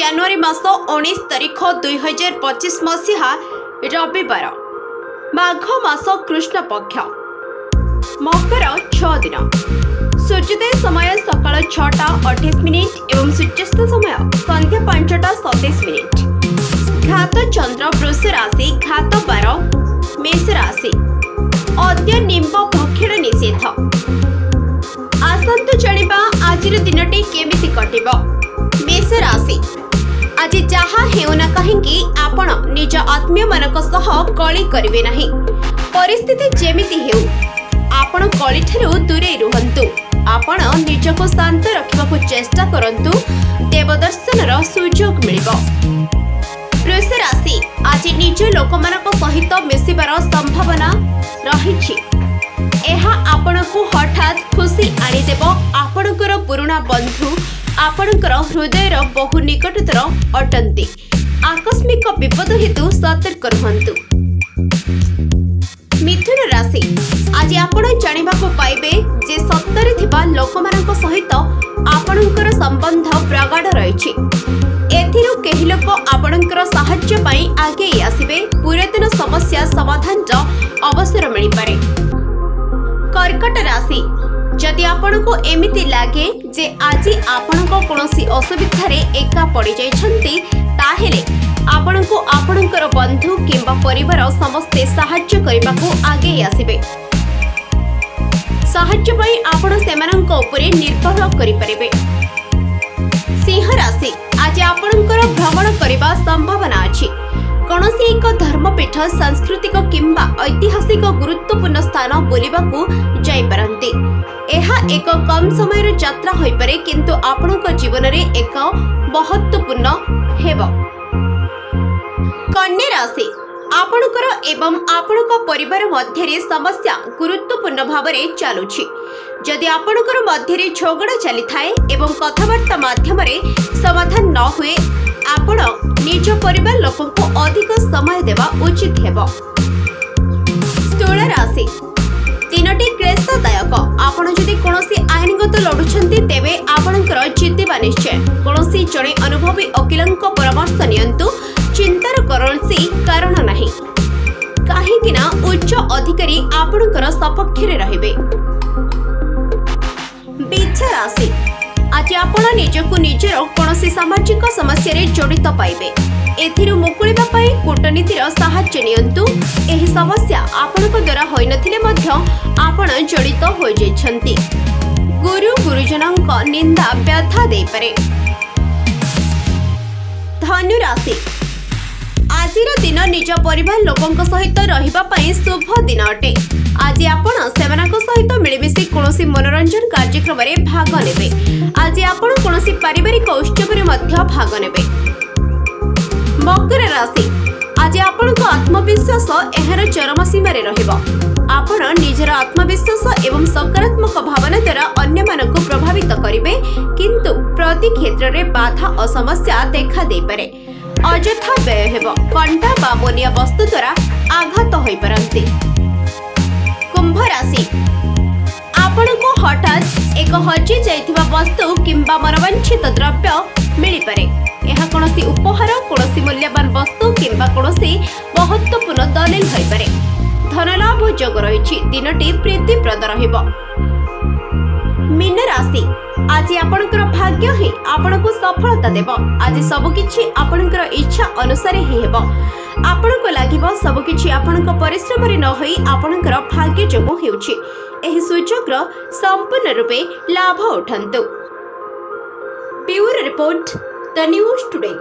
ଜାନୁଆରୀ ମାସ 19 ତାରିଖ 2025 ମସିହା ରବିବାର ମାଘ ମାସ କୃଷ୍ଣ ପକ୍ଷ ମକର 6 ଦିନ। ସୂର୍ଯ୍ୟୋଦୟ ସମୟ ସକାଳ 6:28 ଏବଂ ସୂର୍ଯ୍ୟାସ୍ତ ସମୟ ସନ୍ଧ୍ୟା 5:27। ଘାତ ଚନ୍ଦ୍ର ବୃଷ ରାଶି, ଘାତ ବାର ମେଷ ରାଶି। ଅଦ୍ୟ ନିମ୍ବ ଭକ୍ଷଣ ନିଷେଧ। ଆସନ୍ତୁ ଜାଣିବା ଆଜିର ଦିନଟି କେମିତି କଟିବ। मेष राशि, आज जहाँ हेउना कहीं आपण निज आत्मीयमानक सह कली करिवे नहीं। परिस्थिति जेमिति हेउ आपण कली ठेरु दूरे रुहंतु। आपण निजको शांत रखिबाकु चेष्टा करंतु। देवदर्शनर सुयोग मिलिबो। वृष राशि, आज निज लोकमानक सहित मिसिबार संभावना रहिछि। एहा आपणकु हठात खुशी आनिदेब। आपणकर पुराणा बंधु आपणकर हृदयर बहु निकटतर अटंती। आकस्मिक विपद हेतु सतर्क रहंतु। मिथुन राशि, आज आपण जानिबाकु पाइबे जे सत्तरे थिबा लोकमानक सहित आपणकर संबंध प्रगाढ़ रहिछि। एथिरु केहि लोक आपणकर साहाय्य पई आगे आसिबे। पुरातन समस्या समाधान अवसर मिलि पारे। कर्कट राशि, जदि आपनको एमिति लागे जे आज आपनको कोनोसी असुविधारे एका पड़ी जाइछंती, ताहेले आपनको आपणकर बंधु किंबा परिवार समस्ते साहाय्य करिबाकू आगे आसिबे। साहाय्य पई आपण सेमानंक उपरे निर्भर करि परिबे। सिंह राशि, आज आपणकर भ्रमण करिबा संभावना अछि। कौनसी एक धर्मपीठ, सांस्कृतिक किंबा ऐतिहासिक गुरुत्वपूर्ण स्थान बुलिबाकू जाई पारंती। एहा एक कम समय यात्रा होई पारे, किंतु आपणक जीवन रे एक महत्वपूर्ण हेबो। कन्या राशि, आपणकर एवं आपणक परिवार मध्य समस्या गुरुत्वपूर्ण भावरे चालुछि। जदि आपणकर मध्य झगड़ा चली थाए एवं कथबार्ता माध्यम समाधान न हुए, आपण निज परिवार लोक को अधिक समय देवा उचित हेबो। तुला राशि, तीनोटी क्लेशदायक। आपण जदि कोनोसी आईनगत लडुछंती, तेबे आपणकर जितिबा निश्चय। कोनोसी जणे अनुभवी वकीलंक परामर्श नियंतु। चिंतार कोनोसी कारण नाही, काहेकि ना उच्च अधिकारी आपणकर सपक्षरे रहिबे। वृष राशि, आज आपण निजकु निजर कोनोसी सामाजिक समस्या रे जड़ित पाइबे। एथिरु मुकुलिबा पई कूटनीतिर सहाय्य नियंतु। एही समस्या आपणक द्वारा होई नथिले मध्य आपण जड़ित होई जाइछंती। गुरु गुरुजनक निंदा व्यथा देई पारे। धनु राशि, आजिर दिन निज परिवार लोकंक सहित रहिबा पई शुभ दिन अटे। आज आपण सेमानक सहित मिलिमिशि कोनोसी मनोरंजन कार्यक्रम रे भाग नेबे। आज आपण कोनोसी पारिवारिक उत्सव रे मध्य भाग नेबे। मकर राशि, आज आपणक आत्मविश्वास एहर चरम सीमा रे रहिबो। आपण निजर आत्मविश्वास एवं सकारात्मक भावना द्वारा अन्य मानक प्रभावित करिवे, किंतु प्रति क्षेत्र रे बाधा और समस्या देखा दे पारे। अଯଥା व्यय हेबो। कंटा बा मोनिया वस्तु द्वारा आघात होई परंती। कुंभ राशि, आपनको हठात एक हजि जाइथिबा वस्तु किंबा मनोवांछित द्रव्य मिली पारे। एहा कोनोसी उपहार, कोनोसी मूल्यवान वस्तु किंबा कोनोसी महत्वपूर्ण दलिल होई पारे। धनलाभ योग रहिछि। दिनटी प्रीतिप्रद रहिबो। मीन राशि, आज आपणकर भाग्य ही आपणको सफलता देबो। आज सबकिछि आपणकर इच्छा अनुसार ही हेबो। आपणको लागिबो सबकिछि आपणको परिश्रम रे न होई आपणकर भाग्य जोगु हेउछि। एही सुयोगर संपूर्ण रूपे लाभ उठंतु। Bureau report, the news today.